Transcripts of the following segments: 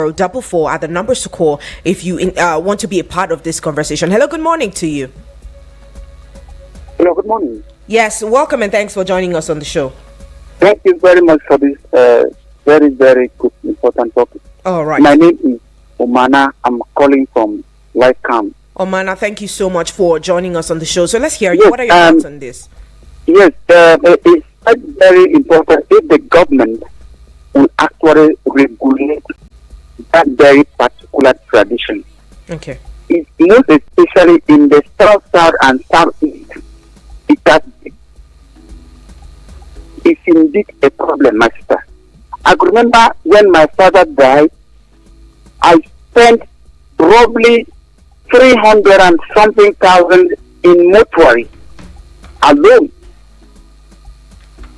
044 are the numbers to call if you want to be a part of this conversation. Hello, good morning to you. Hello, good morning. Yes, welcome and thanks for joining us on the show. Thank you very much for this very, very good, important topic. All right. My name is Omana. I'm calling from Lycam. Omana, thank you so much for joining us on the show. So let's hear you. Yes, What are your thoughts on this? Yes, it's very important if the government will actually regulate that very particular tradition. Okay. It's most especially in the south and southeast. It's indeed a problem, my sister. I could remember when my father died, I spent probably 300 and something thousand in mortuary alone.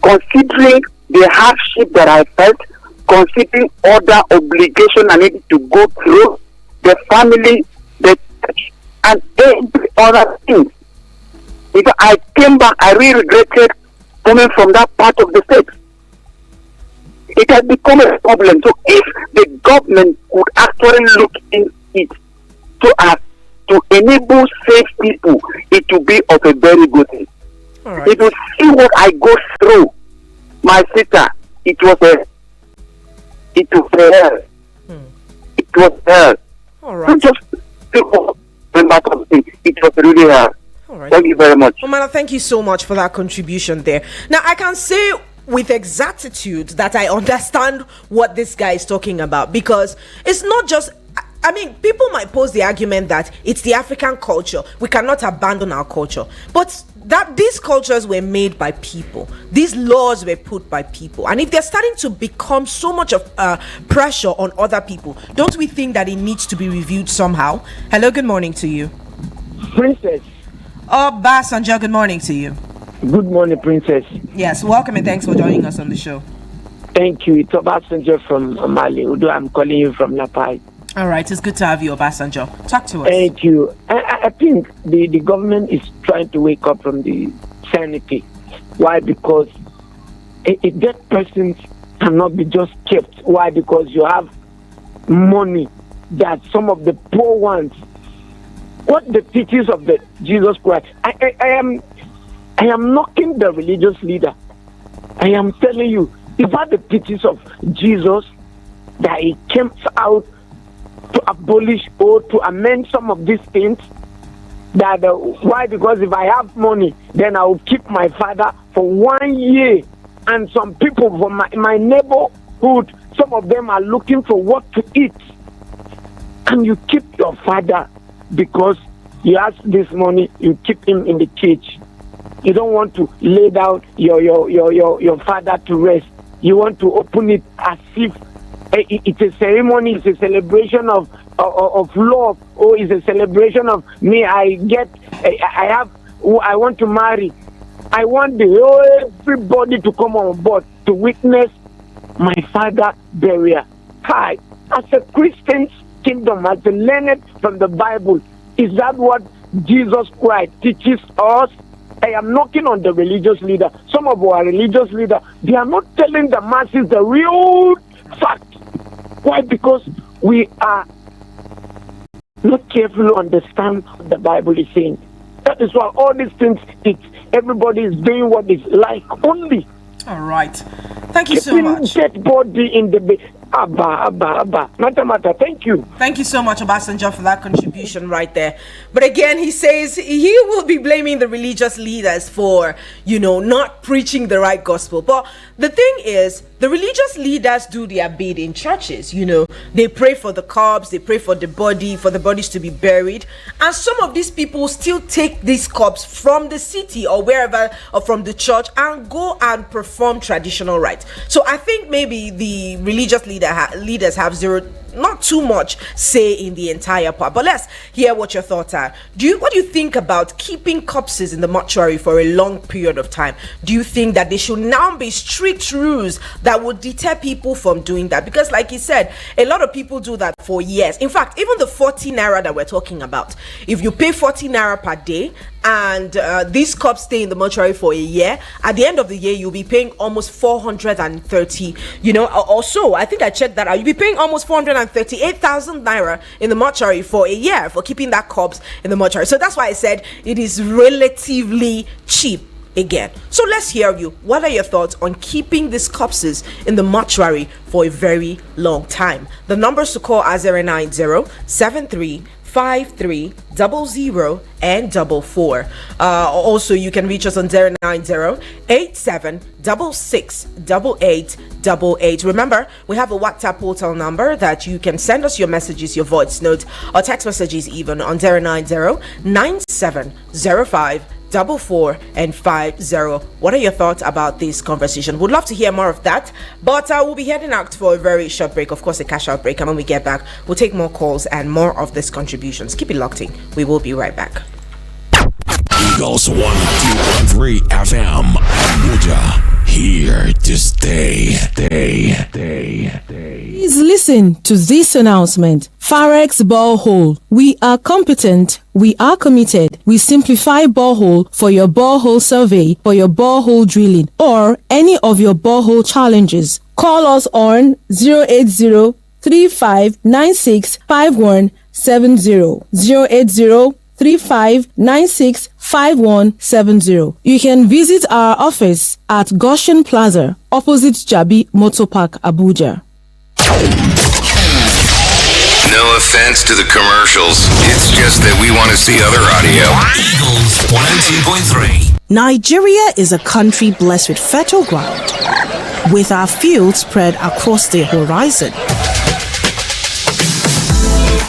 Considering the hardship that I felt, considering other obligations I needed to go through, the family, the church, and every other thing. Because I came back, I really regretted coming from that part of the state. It has become a problem. So if the government could actually look in it to enable safe people, it will be of a very good thing. All right. If you see what I go through, my sister, it was hell. It was hell. All right. Not just people remember something. It was really hell. All right. Thank you very much. Omana, thank you so much for that contribution there. Now, I can say with exactitude that I understand what this guy is talking about, because it's not just, I mean, people might pose the argument that it's the African culture. We cannot abandon our culture. But that these cultures were made by people. These laws were put by people. And if they're starting to become so much of pressure on other people, don't we think that it needs to be reviewed somehow? Hello, good morning to you. Princess. Oh, Basanja, good morning to you. Good morning, Princess. Yes, welcome and thanks for joining us on the show. Thank you. It's Obasanjo from Mali. Udo, I'm calling you from Lapai. All right, it's good to have you, Obasanjo. Talk to us. Thank you. I think the government is trying to wake up from the sanity. Why? Because a dead person cannot be just kept. Why? Because you have money that some of the poor ones. What the teachings of the Jesus Christ? I am knocking the religious leader. I am telling you, is that the teachings of Jesus that he came out to abolish or to amend some of these things? That why? Because if I have money, then I will keep my father for 1 year. And some people from my neighborhood, some of them are looking for what to eat. And you keep your father because you ask this money, you keep him in the cage. You don't want to lay down your father to rest. You want to open it as if it's a ceremony, it's a celebration of love, or it's a celebration of me. I want to marry. I want everybody to come on board to witness my father burial. Hi, as a Christian kingdom, as a learned from the Bible, is that what Jesus Christ teaches us? I am knocking on the religious leader. Some of our religious leaders, they are not telling the masses the real fact. Why? Because we are not careful to understand what the Bible is saying. That is why all these things, everybody is doing what is like only. All right. Thank you so much. Dead body in the Abba. Matter. Thank you. Thank you so much, Obasanjo, for that contribution right there. But again, he says he will be blaming the religious leaders for, not preaching the right gospel. But the thing is, the religious leaders do their bit in churches. They pray for the corpse, they pray for the bodies to be buried. And some of these people still take these corpse from the city or wherever, or from the church, and go and perform traditional rites. So I think maybe the religious leaders have not too much say in the entire part. But let's hear what your thoughts are. What do you think about keeping corpses in the mortuary for a long period of time? Do you think that there should now be strict rules that would deter people from doing that? Because like you said, a lot of people do that for years. In fact, even the 40 naira that we're talking about, if you pay 40 naira per day and these corpses stay in the mortuary for a year, at the end of the year you'll be paying almost 430, also I think I checked that out, you'll be paying almost 438,000 naira in the mortuary for a year for keeping that corpse in the mortuary. So that's why I said it is relatively cheap again. So let's hear you. What are your thoughts on keeping these corpses in the mortuary for a very long time? The numbers to call are 090-7353-00 and 44. Also, you can reach us on 090-8766-8888. Remember, we have a WhatsApp portal number that you can send us your messages, your voice note, or text messages even on 090-9705 44 and 50. What are your thoughts about this conversation? Would love to hear more of that, but we'll be heading out for a very short break, of course a cash out break, and when we get back we'll take more calls and more of these contributions. Keep it locked in. We will be right back. Eagles 102.3 FM Abuja, here to stay. Please listen to this announcement. Farex Borehole. We are competent. We are committed. We simplify borehole for your borehole survey, for your borehole drilling, or any of your borehole challenges. Call us on 080 3596 5170. 080 3596 5170. You can visit our office at Goshen Plaza, opposite Jabi Motor Park, Abuja. No offense to the commercials. It's just that we want to see other audio. Eagles 102.3. Nigeria is a country blessed with fertile ground, with our fields spread across the horizon.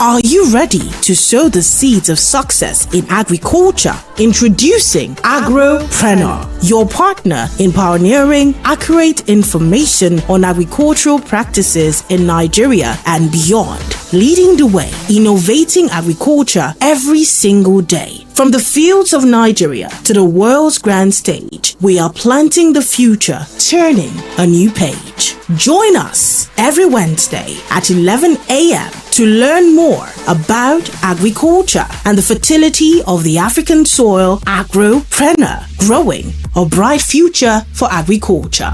Are you ready to sow the seeds of success in agriculture? Introducing Agropreneur, your partner in pioneering accurate information on agricultural practices in Nigeria and beyond. Leading the way, innovating agriculture every single day. From the fields of Nigeria to the world's grand stage, we are planting the future, turning a new page. Join us every Wednesday at 11 a.m. to learn more about agriculture and the fertility of the African soil. Agropreneur, growing a bright future for agriculture.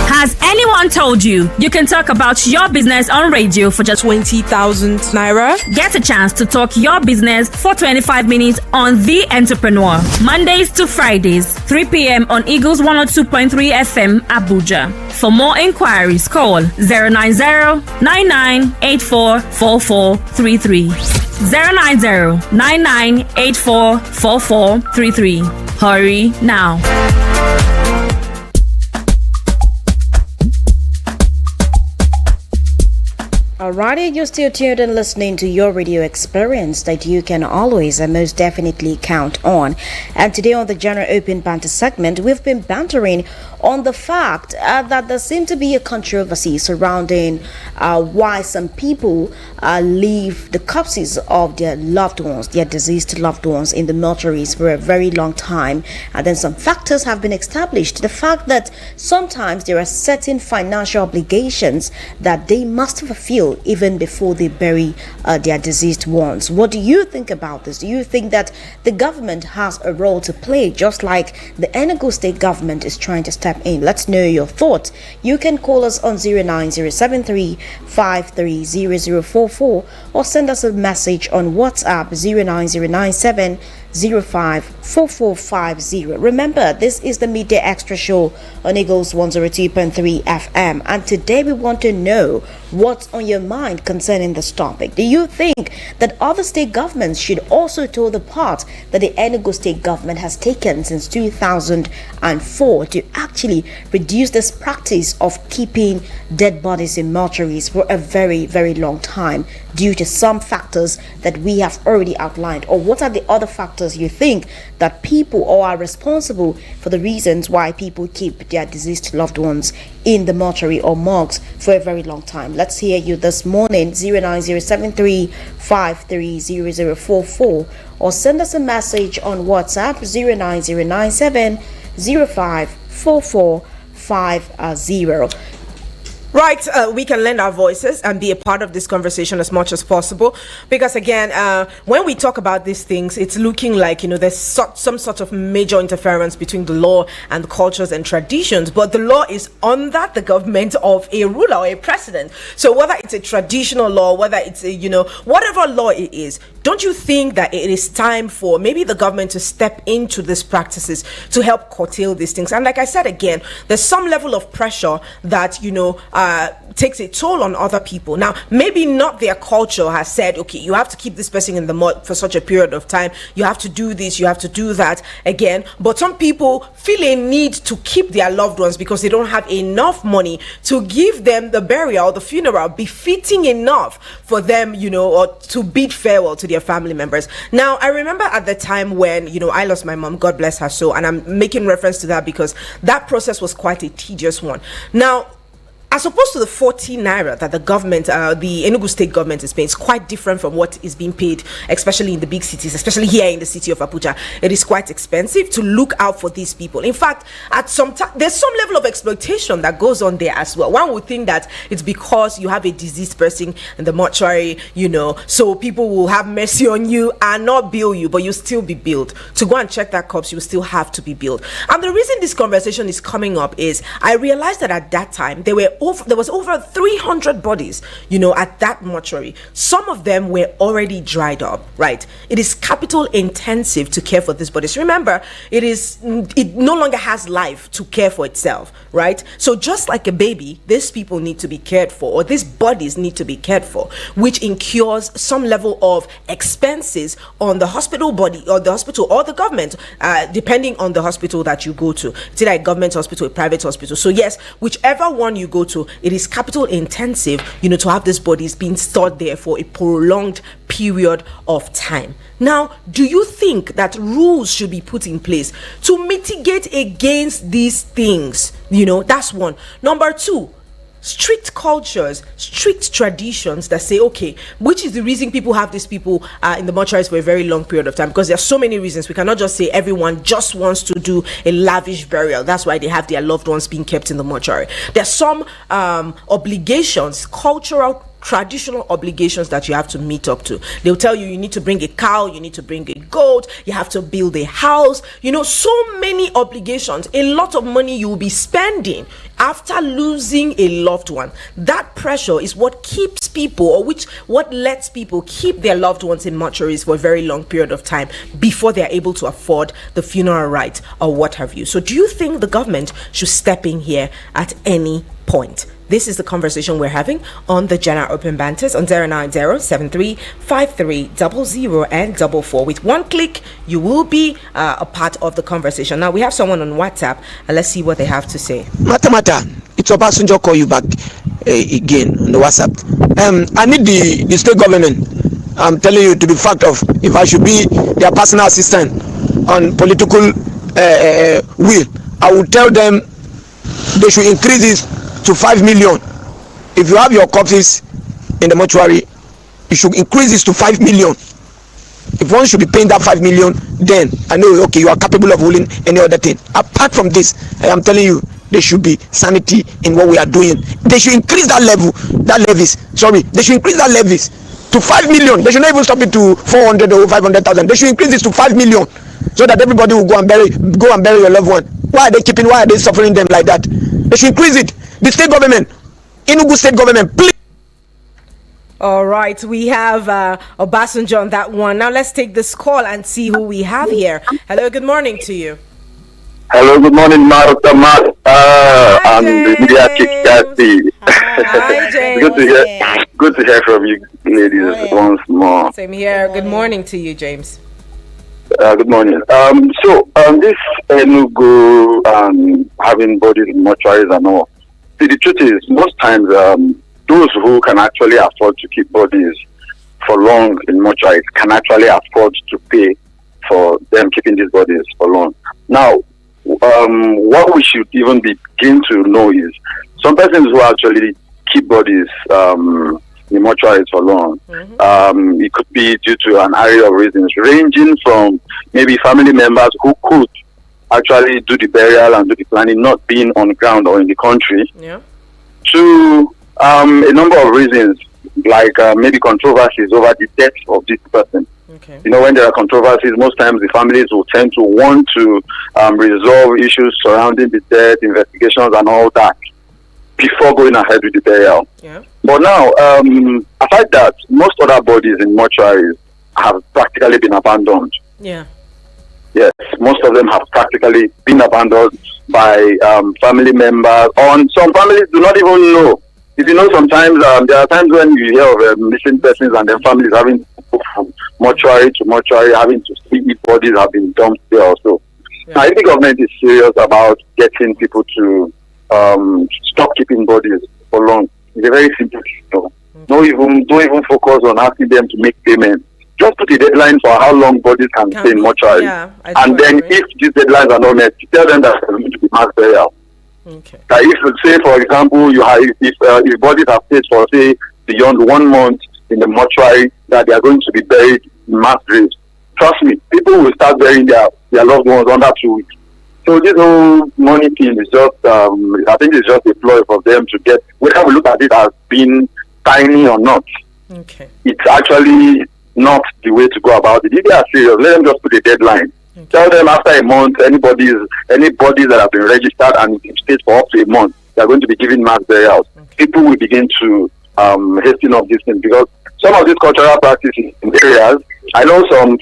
Has anyone told you you can talk about your business on radio for just 20,000 naira? Get a chance to talk your business for 25 minutes on The Entrepreneur. Mondays to Fridays, 3 p.m. on Eagles 102.3 FM, Abuja. For more inquiries, call 090-9984-4433. 090-9984-4433. Hurry now. Alrighty, you're still tuned and listening to your radio experience that you can always and most definitely count on. And today on the General Open Banter segment, we've been bantering on the fact that there seemed to be a controversy surrounding why some people leave the corpses of their loved ones, their deceased loved ones, in the mortuaries for a very long time. And then some factors have been established. The fact that sometimes there are certain financial obligations that they must fulfill even before they bury their deceased ones. What do you think about this? Do you think that the government has a role to play, just like the Enugu state government is trying to step in? Let's know your thoughts. You can call us on 09073530044 or send us a message on WhatsApp 09097054450. Remember, this is the Midday Extra Show on Eagles 102.3 FM, and today we want to know what's on your mind concerning this topic. Do you think that other state governments should also toe the part that the Enugu state government has taken since 2004 to actually reduce this practice of keeping dead bodies in mortuaries for a very, very long time due to some factors that we have already outlined? Or what are the other factors factors you think that people or are responsible for the reasons why people keep their deceased loved ones in the mortuary or morgues for a very long time? Let's hear you this morning. 09073530044, or send us a message on WhatsApp 09097054450. Right, we can lend our voices and be a part of this conversation as much as possible, because again, when we talk about these things, it's looking like, there's some sort of major interference between the law and the cultures and traditions, but the law is under the government of a ruler or a president. So whether it's a traditional law, whether it's a, whatever law it is, don't you think that it is time for maybe the government to step into these practices to help curtail these things? And like I said again, there's some level of pressure that, takes a toll on other people. Now, maybe not their culture has said, okay, you have to keep this person in the mud for such a period of time. You have to do this, you have to do that again. But some people feel a need to keep their loved ones because they don't have enough money to give them the burial, the funeral befitting enough for them, or to bid farewell to their family members. Now, I remember at the time when, I lost my mom, God bless her soul, and I'm making reference to that because that process was quite a tedious one. Now, as opposed to the 40 naira that the government, the Enugu state government is paying, it's quite different from what is being paid, especially in the big cities, especially here in the city of Abuja. It is quite expensive to look out for these people. In fact, at some time, there's some level of exploitation that goes on there as well. One would think that it's because you have a deceased person in the mortuary, so people will have mercy on you and not bill you, but you'll still be billed. To go and check that corpse, you still have to be billed. And the reason this conversation is coming up is I realized that at that time, there was over 300 bodies, at that mortuary. Some of them were already dried up, right? It is capital intensive to care for these bodies. Remember, it no longer has life to care for itself, right? So just like a baby, these people need to be cared for, or these bodies need to be cared for, which incurs some level of expenses on the hospital body or the hospital or the government, depending on the hospital that you go to. It's either a government hospital, a private hospital. So yes, whichever one you go to, it is capital intensive, to have these bodies being stored there for a prolonged period of time. Now, do you think that rules should be put in place to mitigate against these things? That's one. Number two, strict cultures, strict traditions that say, okay, which is the reason people have these people in the mortuaries for a very long period of time, because there are so many reasons. We cannot just say everyone just wants to do a lavish burial. That's why they have their loved ones being kept in the mortuary. There's some obligations, cultural, traditional obligations that you have to meet up to. They'll tell you need to bring a cow, you need to bring a goat, you have to build a house, so many obligations, a lot of money you will be spending after losing a loved one. That pressure is what keeps people, or what lets people keep their loved ones in mortuaries for a very long period of time before they're able to afford the funeral right or what have you. So do you think the government should step in here at any point? This is the conversation we're having on the General Open Banters on 09073530000 and 44. With one click, you will be a part of the conversation. Now, we have someone on WhatsApp, and let's see what they have to say. Mata, it's Obasanjo call you back again on the WhatsApp. I need the state government. I'm telling you, to be fact of, if I should be their personal assistant on political will, I would tell them they should increase this to 5 million. If you have your corpses in the mortuary, you should increase this to 5 million. If one should be paying that 5 million, then I know, okay, you are capable of ruling any other thing. Apart from this, I am telling you, there should be sanity in what we are doing. They should increase that levies. They should increase that levies to 5 million. They should not even stop it to 400 or 500,000. They should increase this to 5 million, so that everybody will go and bury your loved one. Why are they suffering them like that? They should increase it. The state government, Enugu state government, please. All right, we have Obasanjo on that one. Now let's take this call and see who we have here. Hello, good morning to you. Hello, good morning, Martha, and the media chief Kathy. Hi, James. Good to hear from you, ladies, once more. Same here. Good morning to you, James. Good morning. This Enugu having bodies in mortuaries and all. See, the truth is, most times, those who can actually afford to keep bodies for long in mortuaries can actually afford to pay for them keeping these bodies for long. Now, what we should even begin to know is some persons who actually keep bodies in mortuaries for long. It could be due to an array of reasons, ranging from maybe family members who could actually do the burial and do the planning, not being on the ground or in the country, to a number of reasons, like maybe controversies over the death of this person. Okay. You know, when there are controversies, most times the families will tend to want to resolve issues surrounding the death, investigations, and all that before going ahead with the burial. Yeah. But now, aside that, most other bodies in mortuaries have practically been abandoned. Yeah. Yes, most of them have practically been abandoned by family members, or some families do not even know. If you know, sometimes there are times when you hear of missing persons and then families having to go from mortuary to mortuary, having to see if bodies have been dumped there also. Yeah. Now, if the government is serious about getting people to stop keeping bodies for long, it's a very simple thing. Don't even focus on asking them to make payments. Just put a deadline for how long bodies can stay in mortuary. Yeah, and then if these deadlines are not met, tell them that there's going to be mass burial. Okay. If, say, for example, if bodies have stayed for, say, beyond 1 month in the mortuary, that they are going to be buried in mass graves, trust me, people will start burying their loved ones under 2 weeks. So this whole money thing is just, I think it's just a ploy for them to get, whether we look at it as being tiny or not. Okay. It's actually not the way to go about it. If they are serious, let them just put a deadline. Okay. Tell them after a month, anybody that have been registered and it stays for up to a month, they are going to be given mass burials. Okay. People will begin to hasten up this thing, because some of these cultural practices in areas, I know a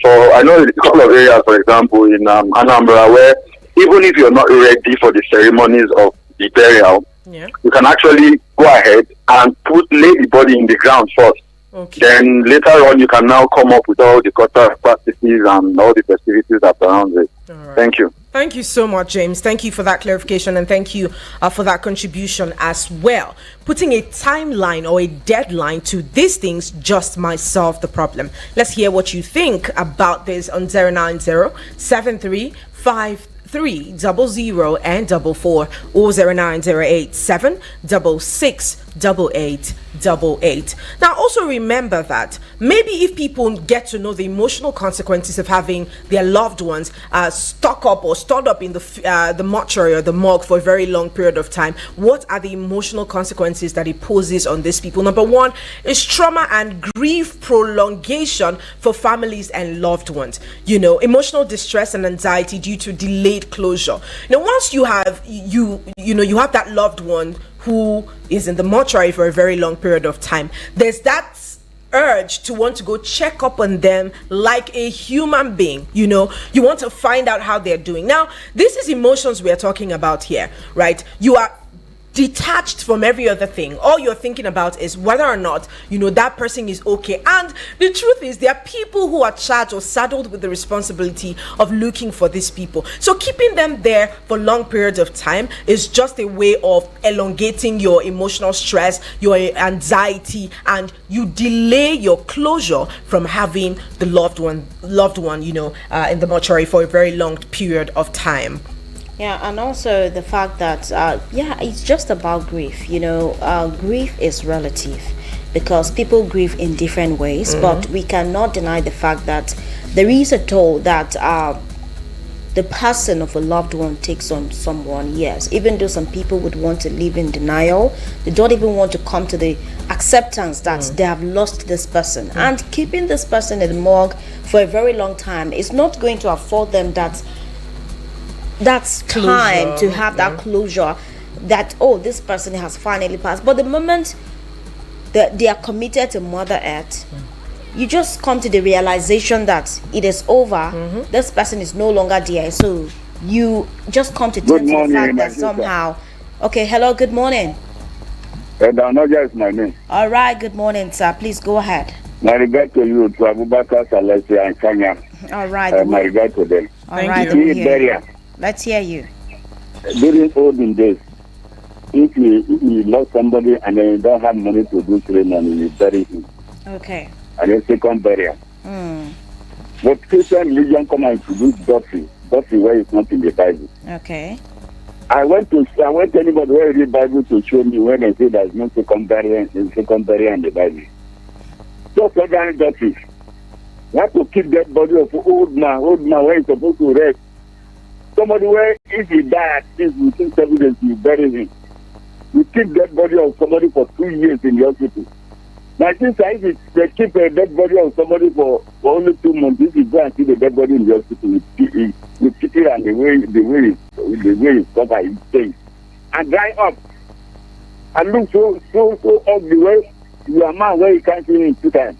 couple of areas, for example, in Anambra, where even if you're not ready for the ceremonies of the burial, you can actually go ahead and lay the body in the ground first. Okay. Then later on, you can now come up with all the cultural practices and all the festivities that surround it. Right. Thank you. Thank you so much, James. Thank you for that clarification, and thank you for that contribution as well. Putting a timeline or a deadline to these things just might solve the problem. Let's hear what you think about this on 090-7353-00 and 44 or 09087668888. Now, also remember that maybe if people get to know the emotional consequences of having their loved ones stored up in the mortuary or the morgue for a very long period of time, what are the emotional consequences that it poses on these people? Number one is trauma and grief prolongation for families and loved ones. Emotional distress and anxiety due to delayed closure. Now, once you have you have that loved one who is in the mortuary for a very long period of time, there's that urge to want to go check up on them like a human being. You want to find out how they're doing. Now, this is emotions we are talking about here, right? You are detached from every other thing. All you're thinking about is whether or not that person is okay. And the truth is, there are people who are charged or saddled with the responsibility of looking for these people. So keeping them there for long periods of time is just a way of elongating your emotional stress, your anxiety, and you delay your closure from having the loved one in the mortuary for a very long period of time. Yeah, and also the fact that, it's just about grief. Grief is relative because people grieve in different ways, but we cannot deny the fact that there is a toll that the passing of a loved one takes on someone. Yes, even though some people would want to live in denial, they don't even want to come to the acceptance that they have lost this person. And keeping this person in the morgue for a very long time is not going to afford them that's time to have that closure that, this person has finally passed. But the moment that they are committed to Mother Earth, you just come to the realization that it is over. This person is no longer there. So you just come to terms with the fact that somehow. Okay, hello, good morning. Danoja is my name. All right, good morning, sir. Please go ahead. My regard to you, to Abubakar, Celestia, and Kanya. All right. My regard to them. All right. Let's hear you. During olden days, if you lost somebody and then you don't have money to do ceremony, you bury him. Okay. And then second burial. But Christian religion come and introduce adultery where it's not in the Bible. Okay. I went to anybody where read Bible to show me when they say there's no secondary in the Bible. Just ordinary adultery. You have to keep that body of old man where he's supposed to rest. Somebody where if he die at least within 7 days you bury him. You keep that body of somebody for 2 years in the hospital. Now since if they keep a dead body of somebody for only 2 months, if you go and see the dead body in the hospital with pity and the way it's covered, it stays and dry up and look so ugly where you are man where you can't see him 2 times.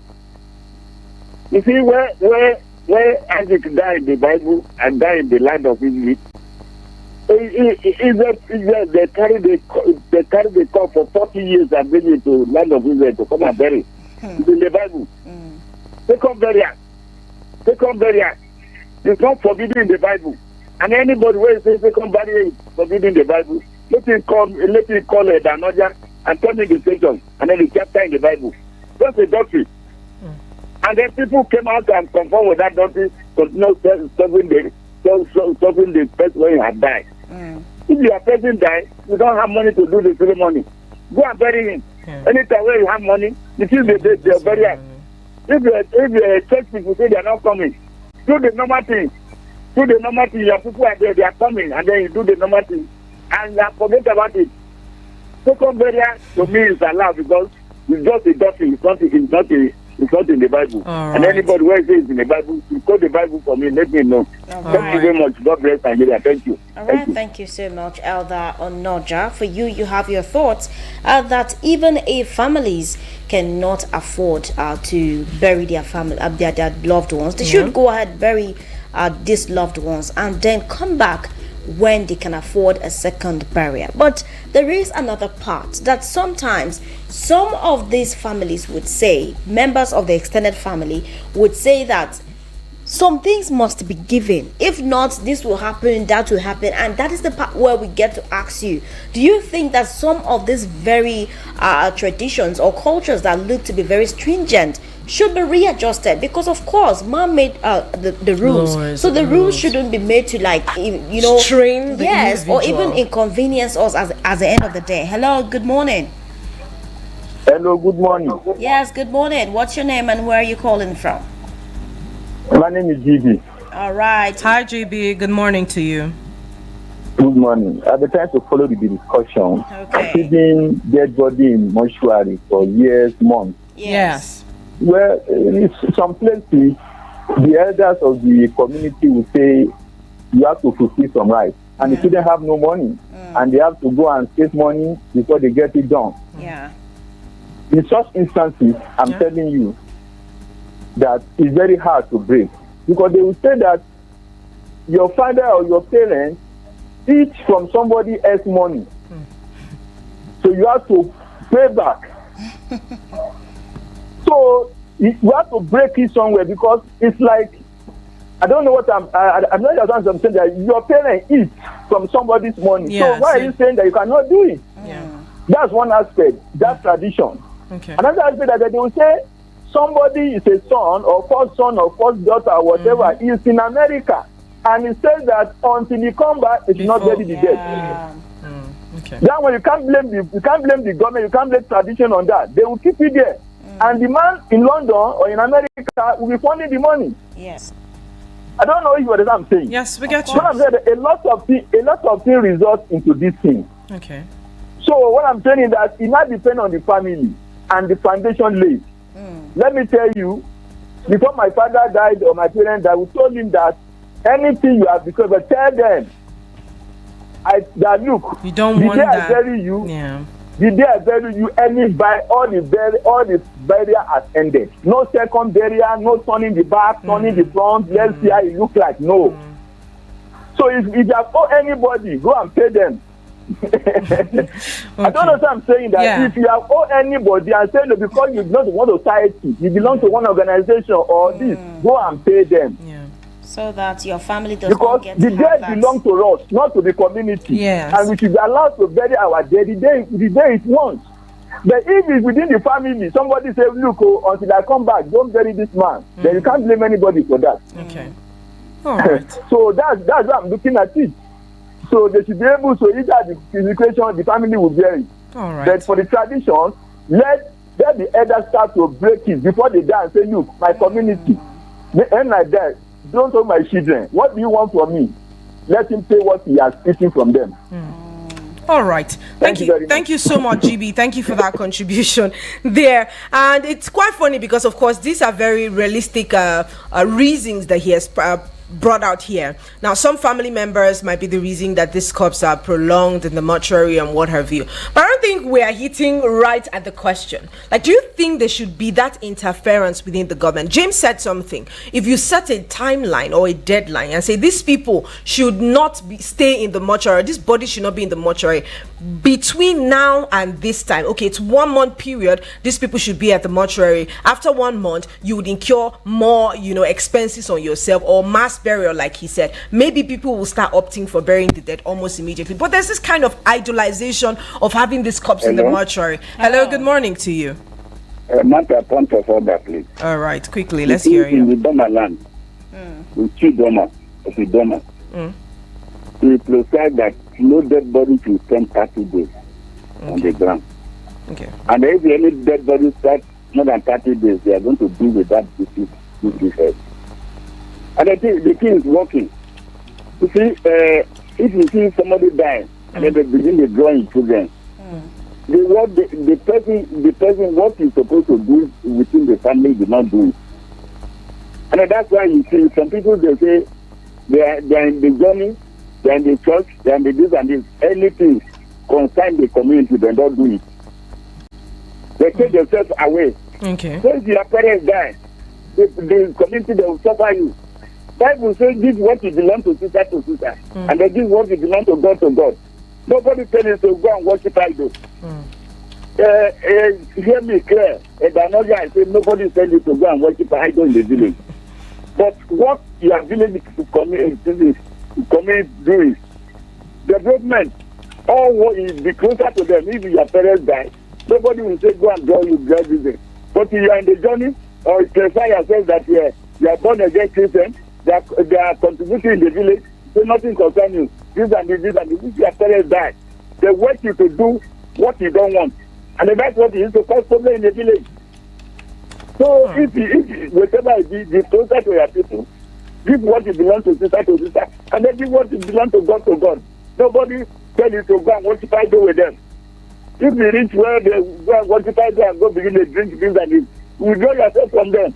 You see where Isaac died in the Bible and died in the land of Egypt, they carry the cup for 40 years and bring it to land of Israel to come and bury. It's in the Bible. Second burial. It's not forbidden in the Bible. And anybody who says second burial is forbidden in the Bible, let him call another and turn in the station and then the chapter in the Bible. That's a doctrine. And then people came out and conform with that doctrine, continue serving the person when he had died. If your person died, you don't have money to do the ceremony. Go and bury him. Anytime where you have money, you see the burial. If your church people say they are not coming, do the normal thing. Your people are there, they are coming, and then you do the normal thing. And forget about it. Second burial to me is allowed because it's just a doctrine. It's not in the Bible. And anybody who says in the Bible, you quote the Bible for me, let me know. Thank you very much. God bless Nigeria. Thank you. All right, thank you so much, Elder Onoja. For you have your thoughts that even if families cannot afford to bury their family, their loved ones, they should go ahead bury these loved ones and then come back when they can afford a second burial. But there is another part that sometimes some of these families would say, members of the extended family would say that some things must be given. If not, this will happen, that will happen. And that is the part where we get to ask you, do you think that some of these very traditions or cultures that look to be very stringent should be readjusted? Because of course man made the rules, so the rules shouldn't be made to strain the individual, or even inconvenience us at the end of the day. Hello, good morning. Hello, good morning. Yes, good morning. What's your name and where are you calling from? My name is GB. All right. Hi GB, good morning to you. Good morning. I've been trying to follow the discussion. Okay. Keeping dead body in mortuary for years, months. Yes. Well, in some places, the elders of the community will say you have to fulfill some rights, and the children have no money, and they have to go and save money before they get it done. Yeah. In such instances, I'm telling you that it's very hard to break, because they will say that your father or your parents eat from somebody else's money, so you have to pay back. So you have to break it somewhere, because it's like, I don't know what I'm not saying that your parents eat from somebody's money. Yeah, so why are you saying that you cannot do it? That's one aspect, that tradition. Okay. Another aspect that they will say somebody is a son or first son or first daughter or whatever is in America, and he says that until he come back, it should not bury the dead. Okay. That one you can't blame the government, you can't blame tradition on that. They will keep it there. And the man in London or in America will be funding the money. Yes. I don't know if you understand what I'm saying. Yes, we get you. What I'm saying, a lot of things result into this thing. Okay. So what I'm saying is that it not depend on the family and the foundation laid. Let me tell you, before my father died or my parents died, we told him that anything you have because but tell them that look, you don't want the day that. I bury you, yeah. The day I bury you, all the burial has ended. No second burial, no turning the back, turning the front. Let's see how it look like. No. So if you have owe anybody, go and pay them. Okay. I don't know what I'm saying, that if you have owe anybody and say no, because you belong to one society, you belong to one organization or this, go and pay them. Yeah. So that your family does because not get the to dead have belong to us, not to the community. Yes. And we should be allowed to bury our dead the day it wants. But if it's within the family, somebody say, look, oh, until I come back, don't bury this man. Then you can't blame anybody for that. Okay. All right. So that's why I'm looking at it. So they should be able to either the situation, the family will bury it. All right. But for the tradition, let the elders start to break it before they die and say, look, my community, when I die, don't tell my children, what do you want from me? Let him pay what he has eaten from them. All right. Thank you. Thank you so much, GB. Thank you for that contribution there. And it's quite funny because, of course, these are very realistic reasons that he has brought out here. Now, some family members might be the reason that these corpses are prolonged in the mortuary and what have you. But I don't think we are hitting right at the question. Like, do you think there should be that interference within the government? James said something. If you set a timeline or a deadline and say these people should not stay in the mortuary, this body should not be in the mortuary between now and this time. Okay, it's 1 month period. These people should be at the mortuary. After 1 month, you would incur more, expenses on yourself or mass burial, like he said. Maybe people will start opting for burying the dead almost immediately. But there's this kind of idolization of having this corpse in the mortuary. Hello, good morning to you. Matter point of order, please. All right, quickly, let's hear you. In the Doma land, with two Doma, we prescribe that no dead body should spend 30 days on the ground. Okay. And if any dead body starts more than 30 days, they are going to deal with that disease. And I think the thing is working. You see, if you see somebody die, and then they begin to draw in children, the person, what he's supposed to do within the family, did not do it. And that's why you see some people, they say they are in the journey, they are in the church, they are in the this and this. Anything concern the community, they don't do it. They take themselves away. Okay. So if your parents die, the community, they will suffer you. Bible says this what it belongs to sister, and they give what it belongs to God to God. Nobody tells you to go and worship idols. Hear me clear. And another guy said nobody tells you to go and worship idol in the village. But what your village community do is development. All what is be closer to them. If your parents die, nobody will say go and draw you this. But if you are in the journey or clarify yourself that you are born again Christian, they are contributing in the village, so nothing concerns you. This and this and this. If your parents die, they want you to do what you don't want. And that's what is to cause problem in the village. So if whatever it is, be closer to your people, give what it belongs to sister, and then give what it belongs to God. Nobody tell you to go and worship idol with them. If you reach where they go and worship idol and go begin to drink this and this, withdraw yourself from them.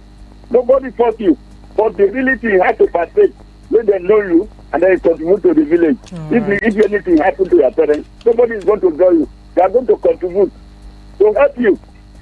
Nobody force you. But the village you have to partake when they know you and then you contribute to the village. If anything happens to your parents, nobody is going to draw you. They are going to contribute to help you.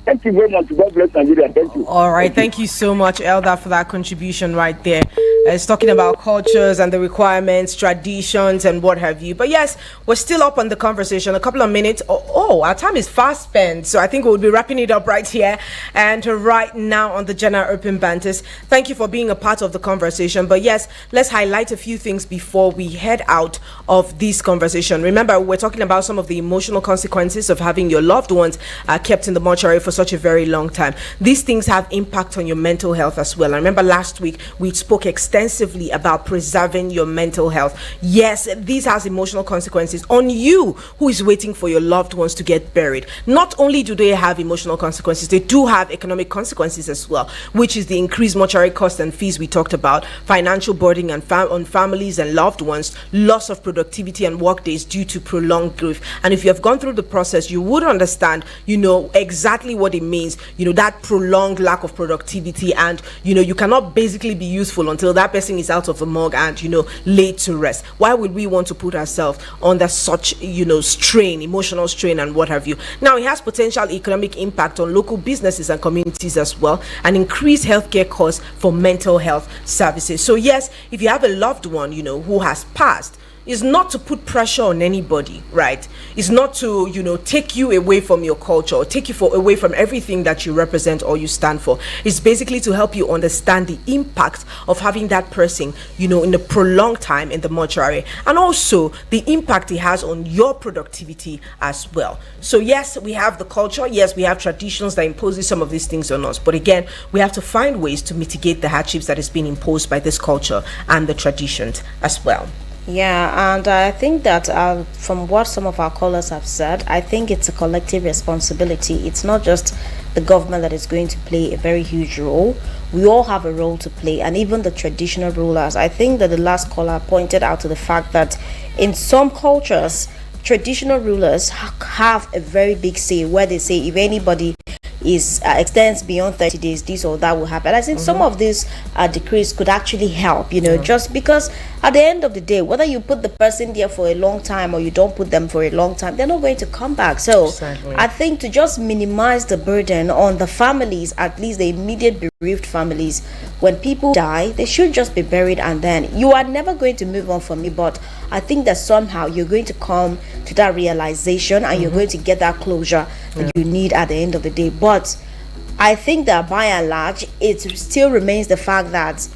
Thank you very much. God bless Nigeria. Thank you. All right. Thank you so much, Elder, for that contribution right there. It's talking about cultures and the requirements, traditions, and what have you. But yes, we're still up on the conversation. A couple of minutes. Our time is fast spent. So I think we'll be wrapping it up right here and right now on the General Open Banters. Thank you for being a part of the conversation. But yes, let's highlight a few things before we head out of this conversation. Remember, we're talking about some of the emotional consequences of having your loved ones kept in the mortuary for such a very long time. These things have impact on your mental health as well. I remember last week we spoke extensively about preserving your mental health. Yes, this has emotional consequences on you who is waiting for your loved ones to get buried. Not only do they have emotional consequences, they do have economic consequences as well, which is the increased mortuary costs and fees we talked about, financial burden on families and loved ones, loss of productivity and work days due to prolonged grief. And if you have gone through the process, you would understand, exactly what it means, that prolonged lack of productivity, and you cannot basically be useful until that person is out of the morgue and laid to rest. Why would we want to put ourselves under such strain, emotional strain and what have you? Now it has potential economic impact on local businesses and communities as well, and increased healthcare costs for mental health services. So yes, if you have a loved one who has passed, is not to put pressure on anybody, right? It's not to, take you away from your culture or take you away from everything that you represent or you stand for. It's basically to help you understand the impact of having that person, in a prolonged time in the mortuary, and also the impact it has on your productivity as well. So yes, we have the culture. Yes, we have traditions that imposes some of these things on us. But again, we have to find ways to mitigate the hardships that is being imposed by this culture and the traditions as well. Yeah, and I think that from what some of our callers have said, I think it's a collective responsibility. It's not just the government that is going to play a very huge role. We all have a role to play, and even the traditional rulers. I think that the last caller pointed out to the fact that in some cultures, traditional rulers have a very big say, where they say if anybody is extends beyond 30 days, this or that will happen. I think some of these decrees could actually help, just because at the end of the day, whether you put the person there for a long time or you don't put them for a long time, they're not going to come back. So exactly. I think to just minimize the burden on the families, at least the immediate bereaved families, when people die, they should just be buried, and then you are never going to move on from it. But I think that somehow you're going to come to that realization, and you're going to get that closure that you need at the end of the day. But I think that by and large, it still remains the fact that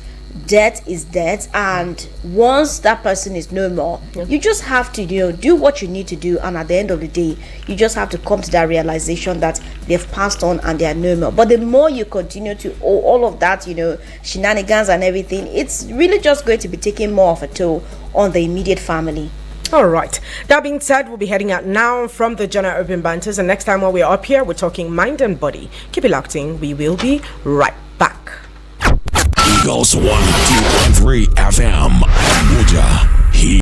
death is death, and once that person is no more, you just have to do what you need to do, and at the end of the day, you just have to come to that realization that they've passed on and they are no more. But the more you continue to all of that, shenanigans and everything, it's really just going to be taking more of a toll on the immediate family. All right. That being said, we'll be heading out now from the General Open Banters, and next time when we're up here, we're talking mind and body. Keep it locked in. We will be right back. Eagles 102.3 FM, Abuja.